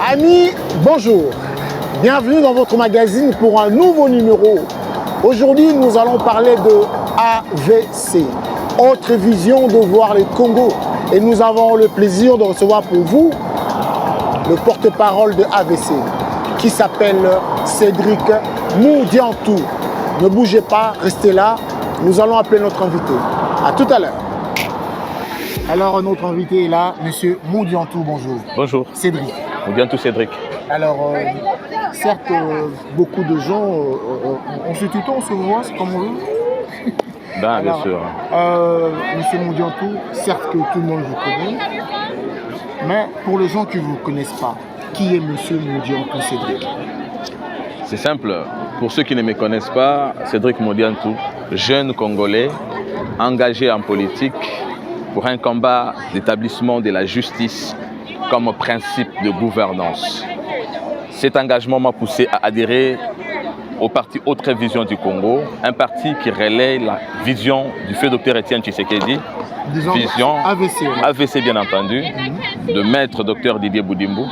Amis, bonjour. Bienvenue dans votre magazine pour un nouveau numéro. Aujourd'hui, nous allons parler de AVC, autre vision de voir le Congo. Et nous avons le plaisir de recevoir pour vous le porte-parole de AVC, qui s'appelle Cédric Moudiantou. Ne bougez pas, restez là. Nous allons appeler notre invité. À tout à l'heure. Alors, notre invité est là, Monsieur Moudiantou, bonjour. Bonjour. Cédric. Moudiantou Cédric. Alors, certes, beaucoup de gens, on se tutoie, on se voit, c'est comme on veut. Ben, bien sûr. Monsieur Moudiantou, certes que tout le monde vous connaît, mais pour les gens qui ne vous connaissent pas, qui est Monsieur Moudiantou Cédric? C'est simple. Pour ceux qui ne me connaissent pas, Cédric Moudiantou, jeune Congolais, engagé en politique pour un combat d'établissement de la justice comme principe de gouvernance. Cet engagement m'a poussé à adhérer au parti Autre Vision du Congo, un parti qui relaie la vision du feu Dr Étienne Tshisekedi, vision AVC, AVC bien entendu, de maître Dr Didier Boudimbo.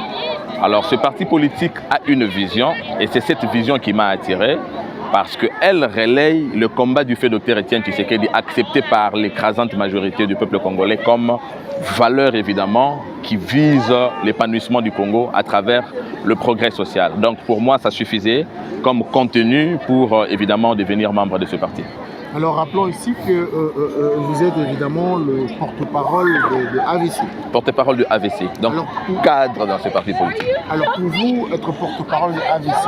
Alors ce parti politique a une vision et c'est cette vision qui m'a attiré parce qu'elle relaye le combat du feu Dr Étienne Tshisekedi accepté par l'écrasante majorité du peuple congolais comme valeur évidemment qui vise l'épanouissement du Congo à travers le progrès social. Donc pour moi ça suffisait comme contenu pour évidemment devenir membre de ce parti. Alors rappelons ici que vous êtes évidemment le porte-parole de AVC. Porte-parole de AVC, donc cadre dans ce parti politique. Alors pour vous, être porte-parole de AVC,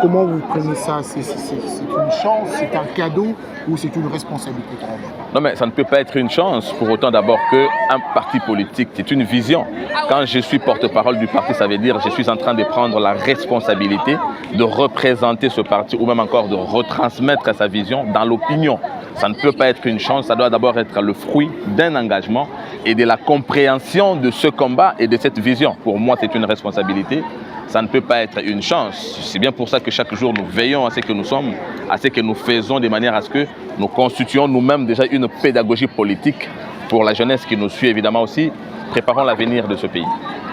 comment vous prenez ça? C'est une chance, c'est un cadeau ou c'est une responsabilité quand même? Non mais ça ne peut pas être une chance, pour autant d'abord qu'un parti politique, c'est une vision. Quand je suis porte-parole du parti, ça veut dire que je suis en train de prendre la responsabilité de représenter ce parti ou même encore de retransmettre sa vision dans l'opinion. Ça ne peut pas être une chance, ça doit d'abord être le fruit d'un engagement et de la compréhension de ce combat et de cette vision. Pour moi, c'est une responsabilité. Ça ne peut pas être une chance. C'est bien pour ça que chaque jour, nous veillons à ce que nous sommes, à ce que nous faisons de manière à ce que nous constituions nous-mêmes déjà une pédagogie politique pour la jeunesse qui nous suit évidemment aussi. Préparons l'avenir de ce pays.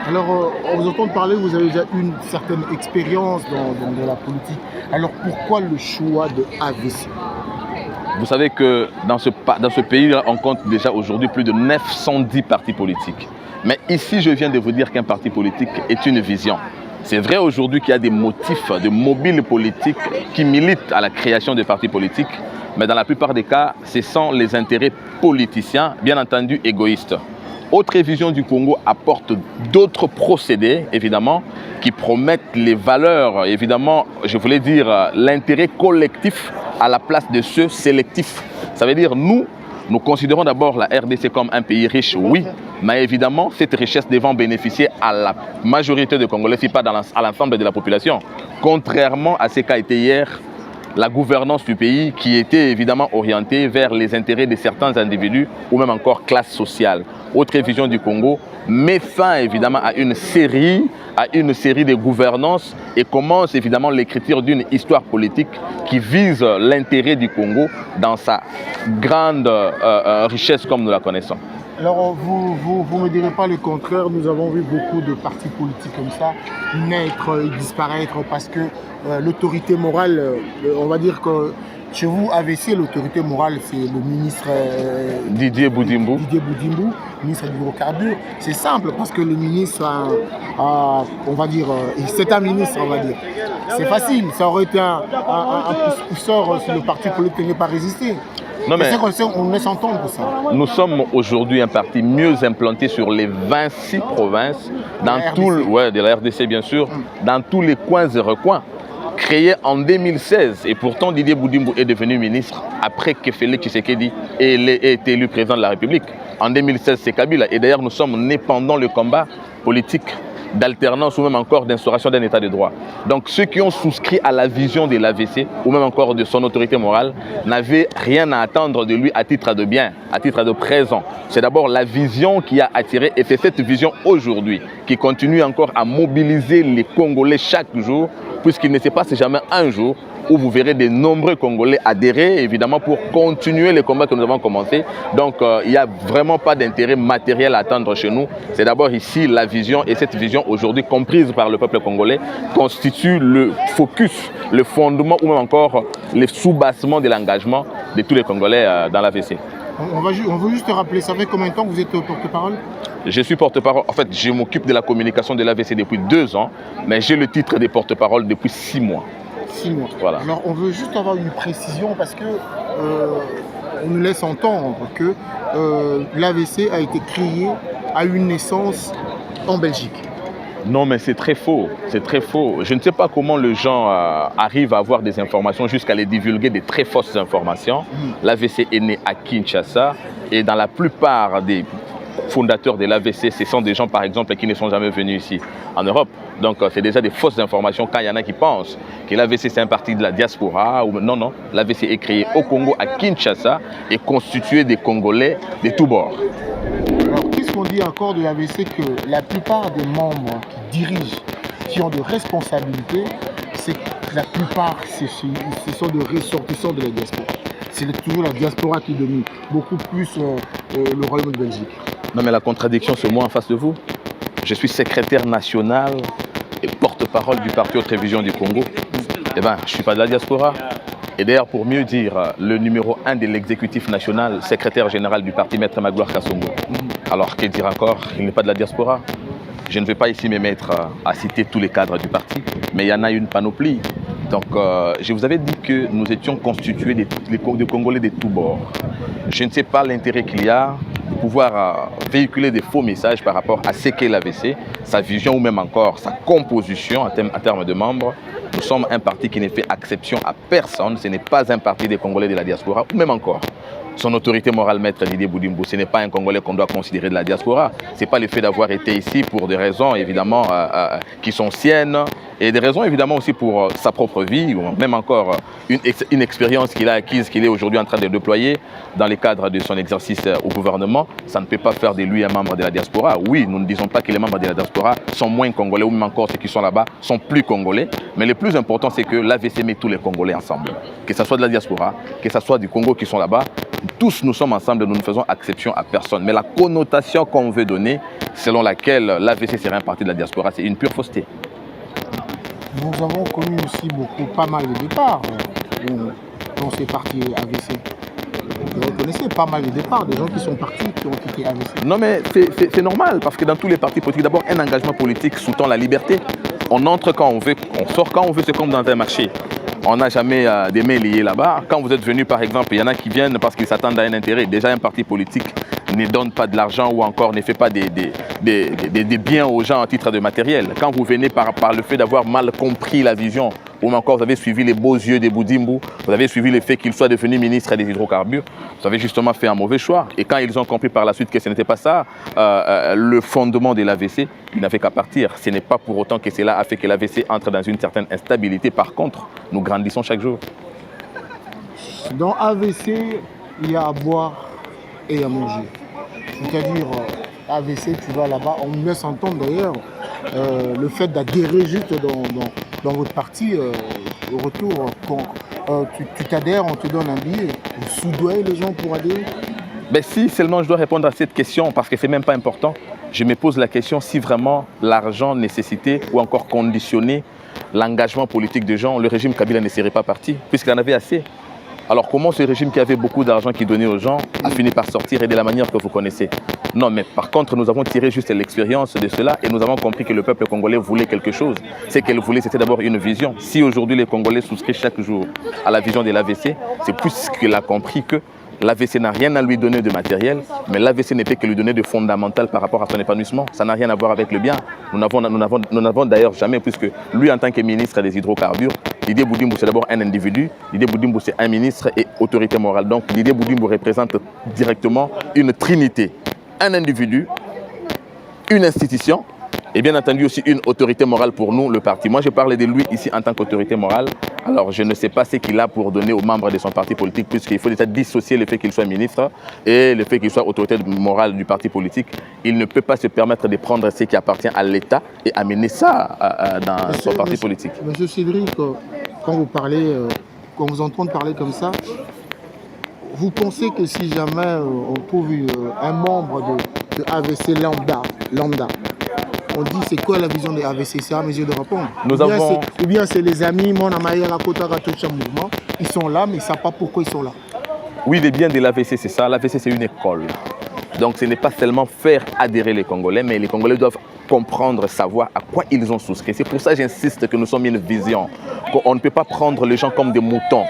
Alors, on vous entend parler, vous avez déjà une certaine expérience dans la politique. Alors, pourquoi le choix de AVC? Vous savez que dans ce pays, on compte déjà aujourd'hui plus de 910 partis politiques. Mais ici, je viens de vous dire qu'un parti politique est une vision. C'est vrai aujourd'hui qu'il y a des motifs de mobiles politiques qui militent à la création de partis politiques, mais dans la plupart des cas, ce sont les intérêts politiciens, bien entendu égoïstes. Autre Vision du Congo apporte d'autres procédés, évidemment, qui promettent les valeurs, évidemment, je voulais dire l'intérêt collectif à la place de ceux sélectifs. Ça veut dire nous considérons d'abord la RDC comme un pays riche, oui, mais évidemment, cette richesse devant bénéficier à la majorité des Congolais, si pas à l'ensemble de la population. Contrairement à ce qu'a été hier la gouvernance du pays qui était évidemment orientée vers les intérêts de certains individus ou même encore classes sociales. Autre Vision du Congo met fin évidemment à une série de gouvernances et commence évidemment l'écriture d'une histoire politique qui vise l'intérêt du Congo dans sa grande richesse comme nous la connaissons. Alors, vous ne me direz pas le contraire, nous avons vu beaucoup de partis politiques comme ça naître et disparaître parce que l'autorité morale, on va dire que chez vous, AVC, l'autorité morale, c'est le ministre Didier Boudimbo. Didier Boudimbo, ministre de l'hydrocarbure. C'est simple parce que le ministre, on va dire, c'est un ministre, on va dire. C'est facile, ça aurait été un pousseur si le parti politique n'avait pas résisté. Non, mais on laisse entendre ça. Nous sommes aujourd'hui un parti mieux implanté sur les 26 provinces, dans de la RDC bien sûr, dans tous les coins et recoins. Créé en 2016 et pourtant Didier Boudimbo est devenu ministre après que Félix Tshisekedi ait été élu président de la République. En 2016, c'est Kabila. Et d'ailleurs, nous sommes nés pendant le combat politique d'alternance ou même encore d'instauration d'un état de droit. Donc ceux qui ont souscrit à la vision de l'AVC ou même encore de son autorité morale n'avaient rien à attendre de lui à titre de bien, à titre de présent. C'est d'abord la vision qui a attiré et c'est cette vision aujourd'hui qui continue encore à mobiliser les Congolais chaque jour, puisqu'il ne se passe jamais un jour où vous verrez de nombreux Congolais adhérer, évidemment, pour continuer les combats que nous avons commencés. Donc, il n'y a vraiment pas d'intérêt matériel à attendre chez nous. C'est d'abord ici la vision, et cette vision aujourd'hui comprise par le peuple congolais constitue le focus, le fondement ou même encore le sous-bassement de l'engagement de tous les Congolais dans l'AVC. On veut juste te rappeler, ça fait combien de temps que vous êtes porte-parole? Je suis porte-parole, en fait, je m'occupe de la communication de l'AVC depuis 2 ans, mais j'ai le titre de porte-parole depuis 6 mois. 6 mois. Voilà. Alors, on veut juste avoir une précision parce que on nous laisse entendre que l'AVC a été créé à une naissance en Belgique. Non, mais c'est très faux. C'est très faux. Je ne sais pas comment les gens arrivent à avoir des informations jusqu'à les divulguer des très fausses informations. L'AVC est né à Kinshasa et dans la plupart des fondateurs de l'AVC, ce sont des gens, par exemple, qui ne sont jamais venus ici en Europe. Donc, c'est déjà des fausses informations quand il y en a qui pensent que l'AVC, c'est un parti de la diaspora. Non, non. L'AVC est créé au Congo, à Kinshasa, et constitué des Congolais de tous bords. Alors, qu'est-ce qu'on dit encore de l'AVC? Que la plupart des membres qui dirigent, qui ont de responsabilités, c'est que la plupart, ce sont des ressortissants de la diaspora. C'est toujours la diaspora qui domine, beaucoup plus le Royaume de Belgique. Non, mais la contradiction, c'est moi en face de vous. Je suis secrétaire national et porte-parole du parti Autre Vision du Congo. Eh bien, je ne suis pas de la diaspora. Et d'ailleurs, pour mieux dire, le numéro 1 de l'exécutif national, secrétaire général du parti, Maître Magloire Kassongo. Alors, que dire encore? Il n'est pas de la diaspora. Je ne vais pas ici me mettre à citer tous les cadres du parti, mais il y en a une panoplie. Donc, je vous avais dit que nous étions constitués de Congolais de tous bords. Je ne sais pas l'intérêt qu'il y a de pouvoir véhiculer des faux messages par rapport à ce qu'est l'AVC, sa vision ou même encore sa composition en termes de membres. Nous sommes un parti qui ne fait exception à personne. Ce n'est pas un parti des Congolais de la diaspora, ou même encore son autorité morale, Maître Didier Boudimbo, ce n'est pas un Congolais qu'on doit considérer de la diaspora. Ce n'est pas le fait d'avoir été ici pour des raisons évidemment qui sont siennes et des raisons évidemment aussi pour sa propre vie ou même encore une expérience qu'il a acquise, qu'il est aujourd'hui en train de déployer dans le cadre de son exercice au gouvernement. Ça ne peut pas faire de lui un membre de la diaspora. Oui, nous ne disons pas que les membres de la diaspora sont moins Congolais ou même encore ceux qui sont là-bas sont plus Congolais. Mais le plus important, c'est que l'AVC met tous les Congolais ensemble. Que ce soit de la diaspora, que ce soit du Congo qui sont là-bas, tous nous sommes ensemble, nous ne faisons exception à personne. Mais la connotation qu'on veut donner, selon laquelle l'AVC serait un parti de la diaspora, c'est une pure fausseté. Nous avons connu aussi pas mal de départs dans ces partis AVC. Vous reconnaissez pas mal de départs, des gens qui sont partis, qui ont quitté AVC. Non mais c'est normal, parce que dans tous les partis politiques, d'abord un engagement politique sous-tend la liberté. On entre quand on veut, on sort quand on veut, c'est comme dans un marché. On n'a jamais des mains liées là-bas. Quand vous êtes venu, par exemple, il y en a qui viennent parce qu'ils s'attendent à un intérêt. Déjà, un parti politique ne donne pas de l'argent ou encore ne fait pas des biens aux gens en titre de matériel. Quand vous venez par le fait d'avoir mal compris la vision, ou encore vous avez suivi les beaux yeux de Boudimbo, vous avez suivi le fait qu'il soit devenu ministre des hydrocarbures, vous avez justement fait un mauvais choix. Et quand ils ont compris par la suite que ce n'était pas ça, le fondement de l'AVC, ils n'avaient qu'à partir. Ce n'est pas pour autant que cela a fait que l'AVC entre dans une certaine instabilité. Par contre, nous grandissons chaque jour. Dans AVC, il y a à boire et à manger. C'est-à-dire, AVC, tu vas là-bas, on nous laisse entendre d'ailleurs le fait d'adhérer juste dans votre parti, au retour, quand tu t'adhères, on te donne un billet. Vous soudoyez les gens pour adhérer? Ben si seulement je dois répondre à cette question, parce que ce n'est même pas important, je me pose la question si vraiment l'argent nécessitait ou encore conditionnait l'engagement politique des gens, le régime Kabila ne serait pas parti, puisqu'il en avait assez. Alors comment ce régime qui avait beaucoup d'argent qui donnait aux gens a fini par sortir et de la manière que vous connaissez? Non, mais par contre, nous avons tiré juste l'expérience de cela et nous avons compris que le peuple congolais voulait quelque chose. Ce qu'elle voulait, c'était d'abord une vision. Si aujourd'hui les Congolais souscrivent chaque jour à la vision de l'AVC, c'est plus qu'il a compris que l'AVC n'a rien à lui donner de matériel, mais l'AVC ne peut que lui donner de fondamental par rapport à son épanouissement. Ça n'a rien à voir avec le bien. Nous n'avons d'ailleurs jamais, puisque lui, en tant que ministre des hydrocarbures, Didier Boudimbo, c'est d'abord un individu. Didier Boudimbo, c'est un ministre et autorité morale. Donc, Didier Boudimbo représente directement une trinité. Un individu, une institution Et bien entendu aussi une autorité morale pour nous, le parti. Moi, je parle de lui ici en tant qu'autorité morale. Alors, je ne sais pas ce qu'il a pour donner aux membres de son parti politique, puisqu'il faut déjà dissocier le fait qu'il soit ministre et le fait qu'il soit autorité morale du parti politique. Il ne peut pas se permettre de prendre ce qui appartient à l'État et amener ça dans son parti politique. Monsieur Cédric, quand vous parlez, quand vous entendez parler comme ça, vous pensez que si jamais on trouve un membre de AVC lambda, on dit c'est quoi la vision des AVC, c'est à mesure de répondre. Ou bien c'est les amis, mon amaïa, la kota, mouvement, ils sont là, mais ils ne savent pas pourquoi ils sont là. Oui, le bien de l'AVC, c'est ça. L'AVC, c'est une école. Donc ce n'est pas seulement faire adhérer les Congolais, mais les Congolais doivent comprendre, savoir à quoi ils ont souscrit. C'est pour ça que j'insiste que nous sommes une vision, qu'on ne peut pas prendre les gens comme des moutons.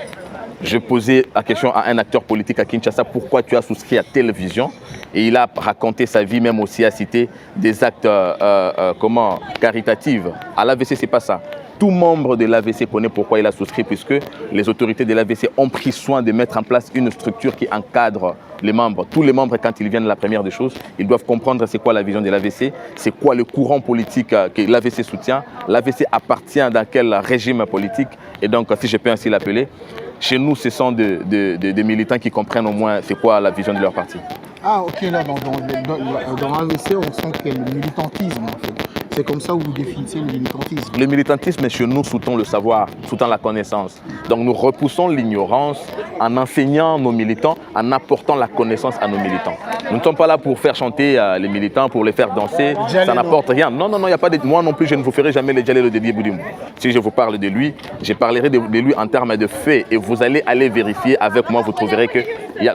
Je posais la question à un acteur politique à Kinshasa, pourquoi tu as souscrit à telle vision? Et il a raconté sa vie, même aussi a cité des actes caritatifs. À l'AVC, ce n'est pas ça. Tout membre de l'AVC connaît pourquoi il a souscrit, puisque les autorités de l'AVC ont pris soin de mettre en place une structure qui encadre les membres. Tous les membres, quand ils viennent, la première des choses, ils doivent comprendre c'est quoi la vision de l'AVC, c'est quoi le courant politique que l'AVC soutient, l'AVC appartient dans quel régime politique, et donc, si je peux ainsi l'appeler, chez nous, ce sont des militants qui comprennent au moins c'est quoi la vision de leur parti. Ah, ok, là, dans l'AVC, on sent qu'il y a le militantisme, en fait. C'est comme ça que vous définissez le militantisme. Le militantisme, chez nous, sous-tend le savoir, sous-tend la connaissance. Donc nous repoussons l'ignorance en enseignant nos militants, en apportant la connaissance à nos militants. Nous ne sommes pas là pour faire chanter les militants, pour les faire danser, ça n'apporte rien. Non, il n'y a pas de... Moi non plus, je ne vous ferai jamais le Djalelo de Dié Boudimbo. Si je vous parle de lui, je parlerai de lui en termes de faits et vous allez aller vérifier avec moi, vous trouverez que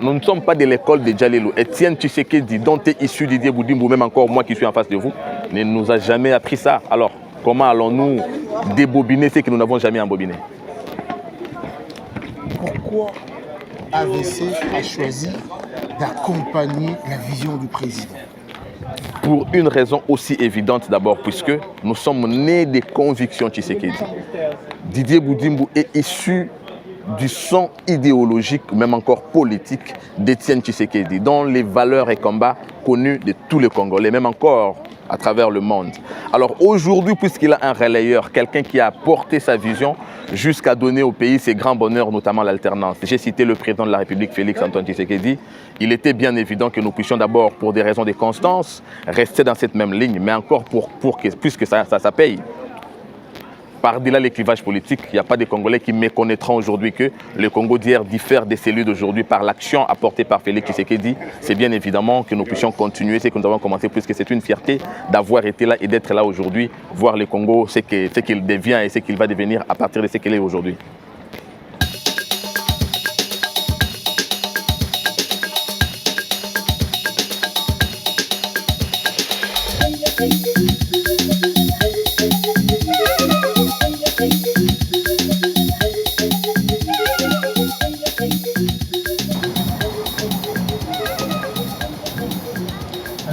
nous ne sommes pas de l'école de Djalelo. Etienne Tshisekedi, dont est issu Didier Boudimbo, même encore moi qui suis en face de vous, ne nous a jamais appris ça. Alors, comment allons-nous débobiner ce que nous n'avons jamais embobiné? Pourquoi AVC a choisi d'accompagner la vision du président? Pour une raison aussi évidente d'abord, puisque nous sommes nés des convictions Tshisekedi. Didier Boudimbo est issu du sang idéologique, même encore politique, d'Étienne Tshisekedi, dont les valeurs et combats connus de tous les Congolais, même encore à travers le monde. Alors aujourd'hui, puisqu'il a un relayeur, quelqu'un qui a porté sa vision jusqu'à donner au pays ses grands bonheurs, notamment l'alternance. J'ai cité le président de la République, Félix Antoine Tshisekedi. Il était bien évident que nous puissions d'abord, pour des raisons de constance, rester dans cette même ligne, mais encore puisque ça paye. Par-delà les clivages politiques, il n'y a pas de Congolais qui méconnaîtront aujourd'hui que le Congo d'hier diffère des cellules d'aujourd'hui par l'action apportée par Félix Tshisekedi. C'est bien évidemment que nous puissions continuer ce que nous avons commencé, puisque c'est une fierté d'avoir été là et d'être là aujourd'hui, voir le Congo, ce qu'il devient et ce qu'il va devenir à partir de ce qu'il est aujourd'hui.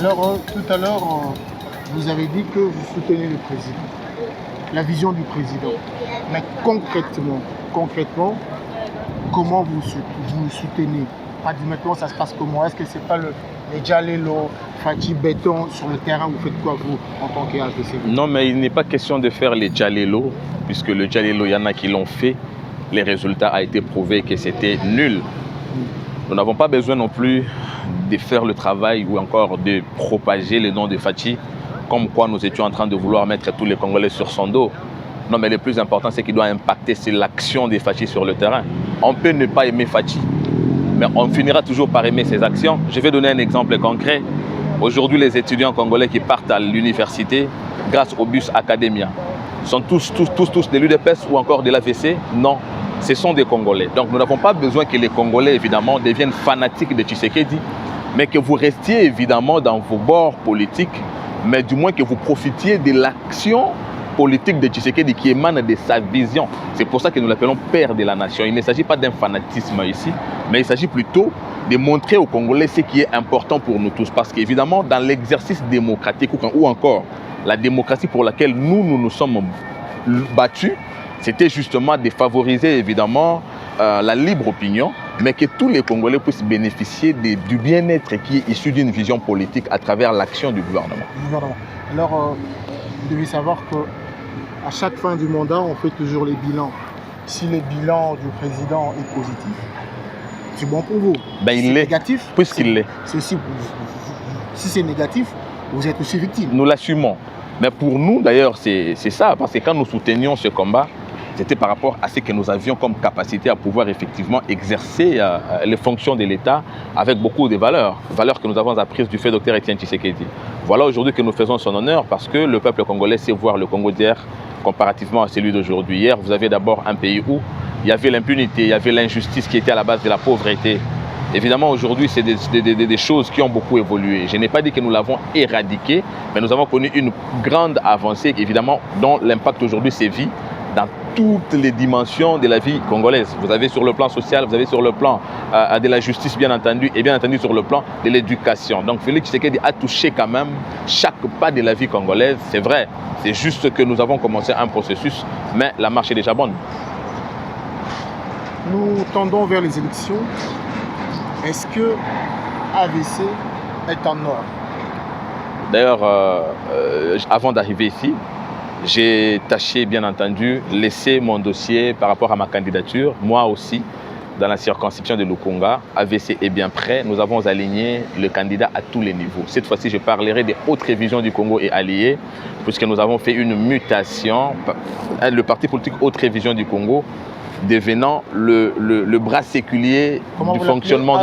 Alors, tout à l'heure, vous avez dit que vous soutenez le président, la vision du président. Mais concrètement, comment vous le soutenez? Pratiquement, ça se passe comment? Est-ce que ce n'est pas les Djalelo, Fati Béton sur le terrain? Vous faites quoi, vous, en tant qu'AVC? Non, mais il n'est pas question de faire les Djalelo, puisque le Djalelo, il y en a qui l'ont fait. Les résultats ont été prouvés que c'était nul. Nous n'avons pas besoin non plus de faire le travail ou encore de propager le nom de Fati, comme quoi nous étions en train de vouloir mettre tous les Congolais sur son dos. Non, mais le plus important, c'est qu'il doit impacter, c'est l'action de Fati sur le terrain. On peut ne pas aimer Fati, mais on finira toujours par aimer ses actions. Je vais donner un exemple concret. Aujourd'hui, les étudiants congolais qui partent à l'université grâce au bus Academia sont tous de l'UDPS ou encore de l'AVC? Non. Ce sont des Congolais. Donc nous n'avons pas besoin que les Congolais, évidemment, deviennent fanatiques de Tshisekedi, mais que vous restiez, évidemment, dans vos bords politiques, mais du moins que vous profitiez de l'action politique de Tshisekedi qui émane de sa vision. C'est pour ça que nous l'appelons père de la nation. Il ne s'agit pas d'un fanatisme ici, mais il s'agit plutôt de montrer aux Congolais ce qui est important pour nous tous. Parce qu'évidemment, dans l'exercice démocratique ou encore la démocratie pour laquelle nous sommes battus, c'était justement de favoriser évidemment la libre opinion, mais que tous les Congolais puissent bénéficier du bien-être qui est issu d'une vision politique à travers l'action du gouvernement. Alors, vous devez savoir qu'à chaque fin du mandat, on fait toujours les bilans. Si le bilan du président est positif, c'est bon pour vous. Ben, il l'est, négatif, puisqu'il l'est. Si c'est négatif, vous êtes aussi victime. Nous l'assumons. Mais pour nous, d'ailleurs, c'est ça. Parce que quand nous soutenions ce combat, c'était par rapport à ce que nous avions comme capacité à pouvoir effectivement exercer les fonctions de l'État avec beaucoup de valeurs que nous avons apprises du fait Dr Etienne Tshisekedi. Voilà aujourd'hui que nous faisons son honneur parce que le peuple congolais sait voir le Congo d'hier comparativement à celui d'aujourd'hui. Hier, vous avez d'abord un pays où il y avait l'impunité, il y avait l'injustice qui était à la base de la pauvreté. Évidemment, aujourd'hui, c'est des choses qui ont beaucoup évolué. Je n'ai pas dit que nous l'avons éradiqué, mais nous avons connu une grande avancée, évidemment, dont l'impact aujourd'hui sévit dans toutes les dimensions de la vie congolaise. Vous avez sur le plan social, vous avez sur le plan de la justice, bien entendu, et bien entendu sur le plan de l'éducation. Donc Félix Tshisekedi a touché quand même chaque pas de la vie congolaise. C'est vrai, c'est juste que nous avons commencé un processus, mais la marche est déjà bonne. Nous tendons vers les élections. Est-ce que AVC est en ordre? D'ailleurs, avant d'arriver ici, j'ai tâché, bien entendu, laisser mon dossier par rapport à ma candidature. Moi aussi, dans la circonscription de Lukunga, AVC est bien prêt. Nous avons aligné le candidat à tous les niveaux. Cette fois-ci, je parlerai des hautes révisions du Congo et alliés, puisque nous avons fait une mutation. Le parti politique Haute Révision du Congo devenant le bras séculier du fonctionnement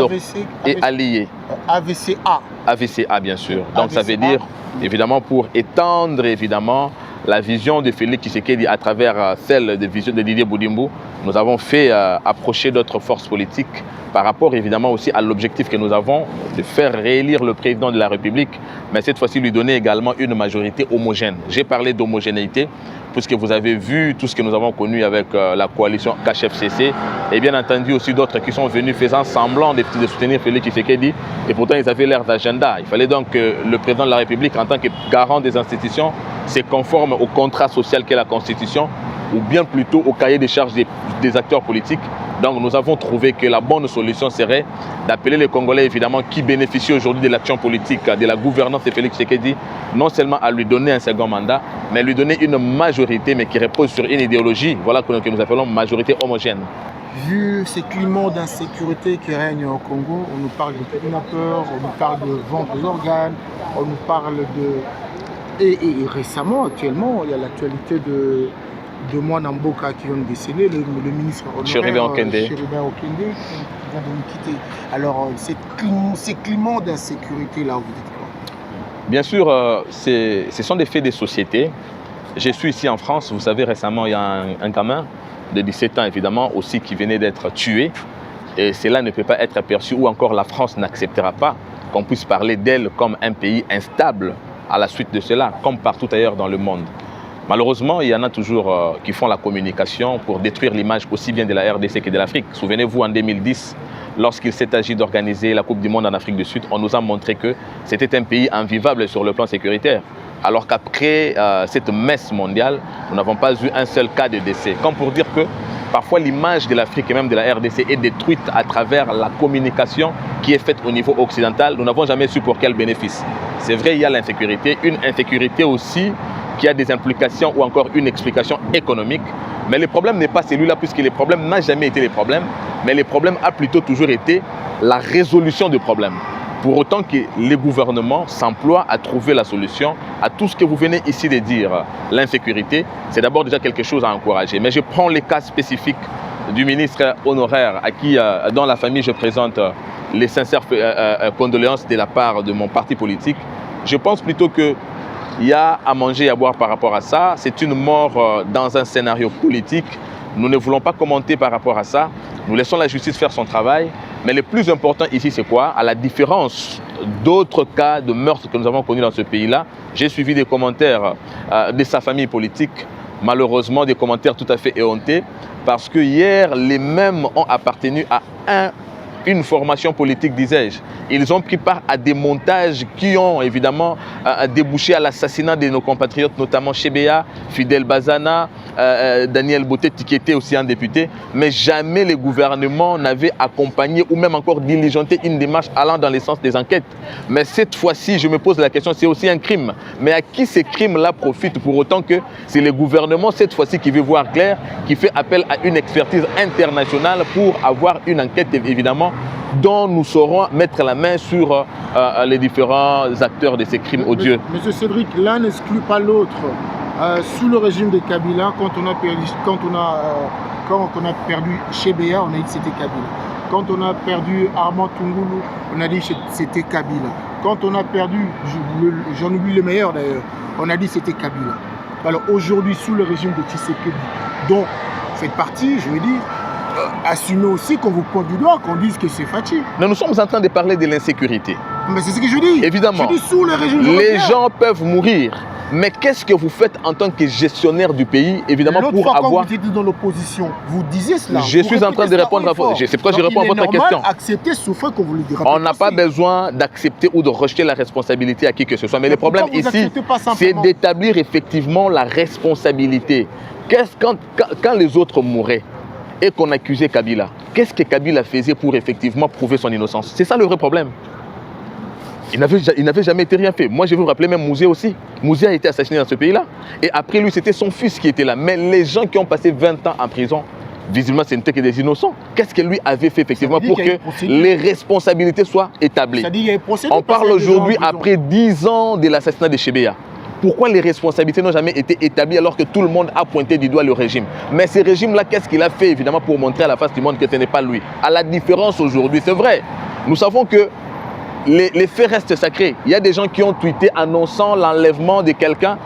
et allié. AVCA. AVCA, bien sûr. Donc AVCA. Ça veut dire, évidemment, pour étendre, évidemment, la vision de Félix Tshisekedi à travers celle de Didier Boudimbo, nous avons fait approcher d'autres forces politiques par rapport évidemment aussi à l'objectif que nous avons de faire réélire le président de la République, mais cette fois-ci lui donner également une majorité homogène. J'ai parlé d'homogénéité puisque vous avez vu tout ce que nous avons connu avec la coalition KHFCC et bien entendu aussi d'autres qui sont venus faisant semblant de soutenir Félix Tshisekedi et pourtant ils avaient l'air d'agenda. Il fallait donc que le président de la République en tant que garant des institutions se conforme au contrat social qu'est la Constitution ou bien plutôt au cahier des charges des acteurs politiques. Donc nous avons trouvé que la bonne solution serait d'appeler les Congolais évidemment qui bénéficient aujourd'hui de l'action politique, de la gouvernance de Félix Tshisekedi, non seulement à lui donner un second mandat, mais à lui donner une majorité mais qui repose sur une idéologie, voilà que nous appelons majorité homogène. Vu ces climats d'insécurité qui règnent au Congo, on nous parle de kidnappeurs, on nous parle de vente d'organes, on nous parle de... Et récemment, actuellement, il y a l'actualité de Moana Mboka qui vient de décéder, le ministre Chérubin Okende qui vient de nous quitter. Alors, ces climats d'insécurité-là, vous dites quoi? Bien sûr, ce sont des faits des sociétés. Je suis ici en France, vous savez, récemment, il y a un gamin de 17 ans, évidemment, aussi qui venait d'être tué. Et cela ne peut pas être perçu, ou encore la France n'acceptera pas qu'on puisse parler d'elle comme un pays instable à la suite de cela, comme partout ailleurs dans le monde. Malheureusement, il y en a toujours qui font la communication pour détruire l'image aussi bien de la RDC que de l'Afrique. Souvenez-vous, en 2010, lorsqu'il s'est agi d'organiser la Coupe du Monde en Afrique du Sud, on nous a montré que c'était un pays invivable sur le plan sécuritaire. Alors qu'après cette messe mondiale, nous n'avons pas eu un seul cas de décès. Comme pour dire que parfois l'image de l'Afrique et même de la RDC est détruite à travers la communication qui est faite au niveau occidental. Nous n'avons jamais su pour quel bénéfice. C'est vrai, il y a l'insécurité, une insécurité aussi qui a des implications ou encore une explication économique. Mais le problème n'est pas celui-là, puisque les problèmes n'ont jamais été les problèmes, mais les problèmes a plutôt toujours été la résolution du problème. Pour autant que les gouvernements s'emploient à trouver la solution à tout ce que vous venez ici de dire, l'insécurité, c'est d'abord déjà quelque chose à encourager. Mais je prends les cas spécifiques du ministre honoraire à qui, dans la famille, je présente les sincères condoléances de la part de mon parti politique. Je pense plutôt que il y a à manger et à boire par rapport à ça. C'est une mort dans un scénario politique. Nous ne voulons pas commenter par rapport à ça. Nous laissons la justice faire son travail. Mais le plus important ici, c'est quoi? À la différence d'autres cas de meurtres que nous avons connus dans ce pays-là, j'ai suivi des commentaires de sa famille politique, malheureusement des commentaires tout à fait éhontés, parce que hier, les mêmes ont appartenu à un une formation politique, disais-je. Ils ont pris part à des montages qui ont évidemment débouché à l'assassinat de nos compatriotes, notamment Chebea, Fidel Bazana, Daniel Botet, qui était aussi un député. Mais jamais les gouvernements n'avaient accompagné ou même encore diligenté une démarche allant dans le sens des enquêtes. Mais cette fois-ci, je me pose la question, c'est aussi un crime. Mais à qui ces crimes-là profitent, pour autant que c'est le gouvernement, cette fois-ci, qui veut voir clair, qui fait appel à une expertise internationale pour avoir une enquête, évidemment, dont nous saurons mettre la main sur les différents acteurs de ces crimes odieux. Monsieur Cédric, l'un n'exclut pas l'autre. Sous le régime de Kabila, quand on a perdu Chebea, on a dit que c'était Kabila. Quand on a perdu Armand Tungulu, on a dit que c'était Kabila. Quand on a perdu, j'en oublie le meilleur d'ailleurs, on a dit que c'était Kabila. Alors aujourd'hui, sous le régime de Tshisekedi, dont vous faites partie, je veux dire, assumez aussi qu'on vous pointe du doigt, qu'on dise que c'est Fachi. Nous sommes en train de parler de l'insécurité. Mais c'est ce que je dis. Évidemment. Je dis sous le régime les gens peuvent mourir. Mais qu'est-ce que vous faites en tant que gestionnaire du pays, évidemment, pour avoir... Quand vous étiez dans l'opposition, vous disiez cela. Je suis en train de répondre à votre... C'est pourquoi je réponds à votre question. Accepter souffrir qu'on vous le dira. On n'a pas besoin d'accepter ou de rejeter la responsabilité à qui que ce soit. Mais le problème ici, c'est d'établir effectivement la responsabilité. Quand les autres mouraient et qu'on accusait Kabila, qu'est-ce que Kabila faisait pour effectivement prouver son innocence? C'est ça le vrai problème. Il n'avait jamais été rien fait. Moi, je vais vous rappeler même Mouzé aussi. Mouzé a été assassiné dans ce pays-là. Et après lui, c'était son fils qui était là. Mais les gens qui ont passé 20 ans en prison, visiblement, ce n'était que des innocents. Qu'est-ce que lui avait fait effectivement pour que les responsabilités soient établies? On parle aujourd'hui, après 10 ans de l'assassinat de Chebea. Pourquoi les responsabilités n'ont jamais été établies alors que tout le monde a pointé du doigt le régime? Mais ce régime-là, qu'est-ce qu'il a fait évidemment pour montrer à la face du monde que ce n'est pas lui? À la différence aujourd'hui, c'est vrai. Nous savons que les faits restent sacrés. Il y a des gens qui ont tweeté annonçant l'enlèvement de quelqu'un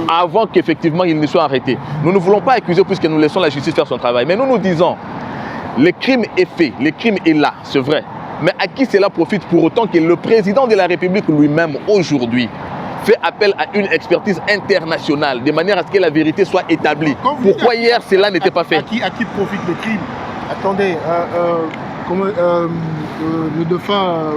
avant qu'effectivement il ne soit arrêté. Nous ne voulons pas accuser puisque nous laissons la justice faire son travail. Mais nous disons, le crime est fait, le crime est là, c'est vrai. Mais à qui cela profite pour autant que le président de la République lui-même aujourd'hui fait appel à une expertise internationale de manière à ce que la vérité soit établie? Pourquoi hier cela n'était pas fait? À qui profite le crime? Attendez, le dauphin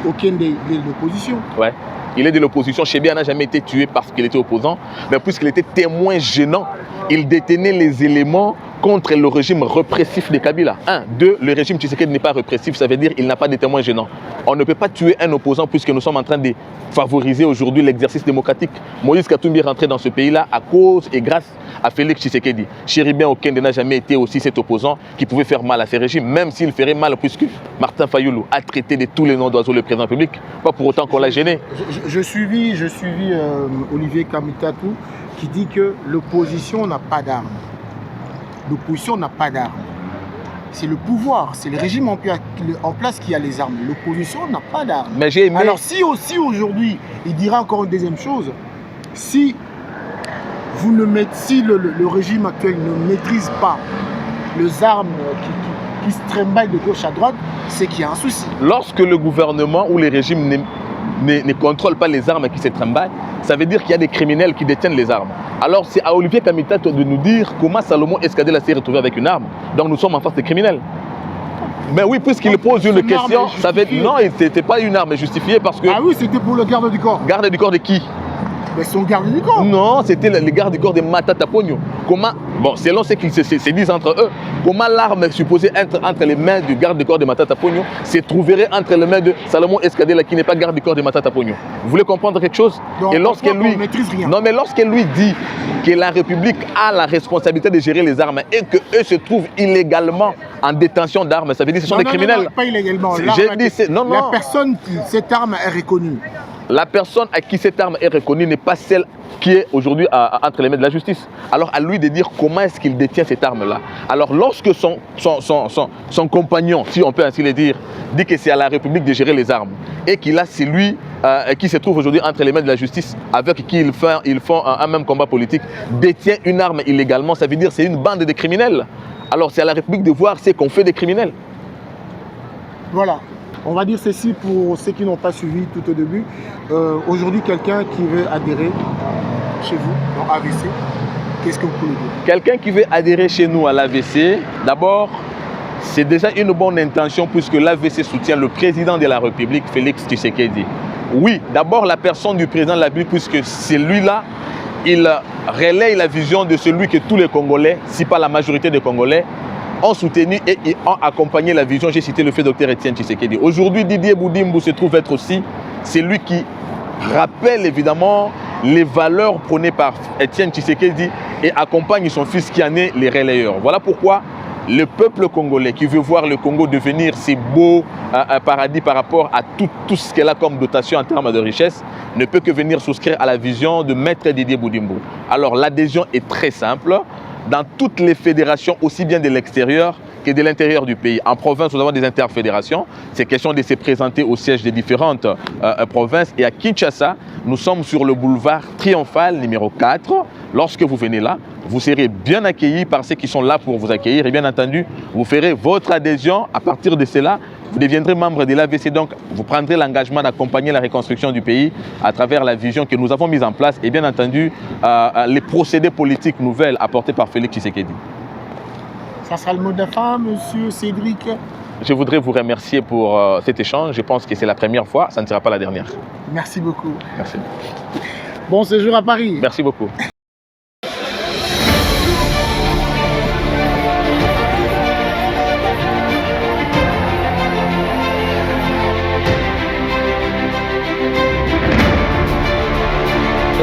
Okende est de l'opposition. Ouais. Il est de l'opposition. Chebea n'a jamais été tué parce qu'il était opposant, mais puisqu'il était témoin gênant, il détenait les éléments contre le régime répressif de Kabila. 1. 2. Le régime Tshisekedi n'est pas répressif, ça veut dire qu'il n'a pas de témoins gênants. On ne peut pas tuer un opposant puisque nous sommes en train de favoriser aujourd'hui l'exercice démocratique. Moïse Katumbi est rentré dans ce pays-là à cause et grâce à Félix Tshisekedi. Chéribien Okende n'a jamais été aussi cet opposant qui pouvait faire mal à ce régime, même s'il ferait mal puisque Martin Fayoulou a traité de tous les noms d'oiseaux le président public, pas pour autant qu'on l'a gêné. Je suivis Olivier Kamitatou qui dit que l'opposition n'a pas d'armes. L'opposition n'a pas d'armes. C'est le pouvoir, c'est le régime en place qui a les armes. L'opposition n'a pas d'armes. Mais j'ai aimé... Alors si aussi aujourd'hui, il dira encore une deuxième chose, si le régime actuel ne maîtrise pas les armes qui se trimbaillent de gauche à droite, c'est qu'il y a un souci. Lorsque le gouvernement ou les régimes ne contrôlent pas les armes qui se trimballent, ça veut dire qu'il y a des criminels qui détiennent les armes. Alors c'est à Olivier Kamitatou de nous dire comment Salomon Escadela s'est retrouvé avec une arme. Donc nous sommes en face des criminels. Mais oui, puisqu'il pose une question, ça veut dire non, ce n'était pas une arme justifiée parce que... Ah oui, c'était pour le garde du corps. Garde du corps de qui? Mais son garde du corps. Non, c'était le garde du corps de Matata Pogno. Comment, bon, selon ce qu'ils se disent entre eux, comment l'arme supposée être entre les mains du garde du corps de Matata Pogno se trouverait entre les mains de Salomon Escadela qui n'est pas garde du corps de Matata Pogno? Vous voulez comprendre quelque chose? Donc, et lorsqu'elle lui maîtrise rien. Non, mais lorsqu'elle lui dit que la République a la responsabilité de gérer les armes et qu'eux se trouvent illégalement en détention d'armes, ça veut dire que ce sont des criminels. Non, pas illégalement. La personne qui cette arme est reconnue. La personne à qui cette arme est reconnue n'est pas celle qui est aujourd'hui entre les mains de la justice. Alors à lui de dire comment est-ce qu'il détient cette arme-là. Alors lorsque son compagnon, si on peut ainsi le dire, dit que c'est à la République de gérer les armes et qu'il a celui qui se trouve aujourd'hui entre les mains de la justice avec qui ils font un même combat politique, détient une arme illégalement, ça veut dire que c'est une bande de criminels. Alors c'est à la République de voir ce qu'on fait des criminels. Voilà. On va dire ceci pour ceux qui n'ont pas suivi tout au début. Aujourd'hui, quelqu'un qui veut adhérer chez vous, dans AVC, qu'est-ce que vous pouvez dire? Quelqu'un qui veut adhérer chez nous à l'AVC, d'abord, c'est déjà une bonne intention puisque l'AVC soutient le président de la République, Félix Tshisekedi. Oui, d'abord la personne du président de la République, puisque celui-là, il relaye la vision de celui que tous les Congolais, si pas la majorité des Congolais, ont soutenu et ont accompagné la vision. J'ai cité le fait Dr Etienne Tshisekedi. Aujourd'hui, Didier Boudimbo se trouve être aussi celui qui rappelle évidemment les valeurs prônées par Etienne Tshisekedi et accompagne son fils qui en est les relayeurs. Voilà pourquoi le peuple congolais qui veut voir le Congo devenir si beau un paradis par rapport à tout ce qu'elle a comme dotation en termes de richesse, ne peut que venir souscrire à la vision de Maître Didier Boudimbo. Alors l'adhésion est très simple. Dans toutes les fédérations, aussi bien de l'extérieur que de l'intérieur du pays. En province, nous avons des interfédérations. C'est question de se présenter au siège des différentes provinces. Et à Kinshasa, nous sommes sur le boulevard Triomphal numéro 4. Lorsque vous venez là, vous serez bien accueillis par ceux qui sont là pour vous accueillir. Et bien entendu, vous ferez votre adhésion. À partir de cela, vous deviendrez membre de l'AVC. Donc, vous prendrez l'engagement d'accompagner la reconstruction du pays à travers la vision que nous avons mise en place. Et bien entendu, les procédés politiques nouvelles apportés par Félix Tshisekedi. Ça sera le mot de la fin, monsieur Cédric. Je voudrais vous remercier pour cet échange. Je pense que c'est la première fois, ça ne sera pas la dernière. Merci beaucoup. Merci. Bon séjour à Paris. Merci beaucoup.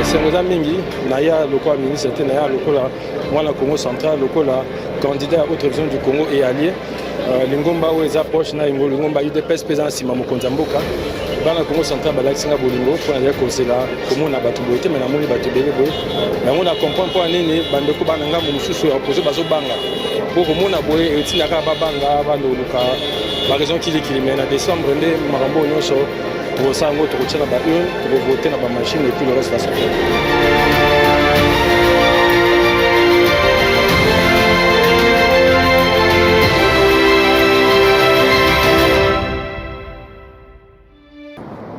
Sengoza mingi naya lokola ministre te naya lokola mwana Congo central lokola candidat à autre vision du Congo et allié lingomba oyo eza proche na yango lingomba UDPS mpe eza na nsima mokonzi ya mboka bana Congo central balakisinga bolingo mpo nalia kozela komona bato boye te me namoni bato ebele boye yango na comprendre mpo anini bandeko bana ngambo mosusu ya opposé bazobanga mpo komona boye etindaka babanga bandoluka baraison kilikili me na décembre nde makambo oyo nyonso tokosala yango tokotia na baurne tokovote na bamachine et puis le reste va se faire.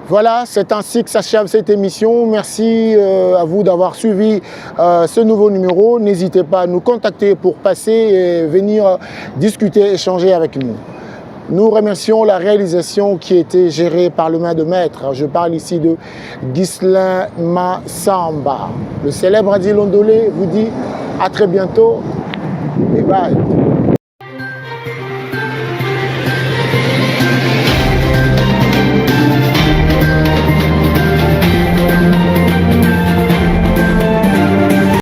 Voilà, c'est ainsi que s'achève cette émission. Merci à vous d'avoir suivi ce nouveau numéro. N'hésitez pas à nous contacter pour passer et venir discuter, échanger avec nous. Nous remercions la réalisation qui a été gérée par le main de maître. Je parle ici de Ghislain Massamba. Le célèbre Adi Londolé vous dit à très bientôt et bye.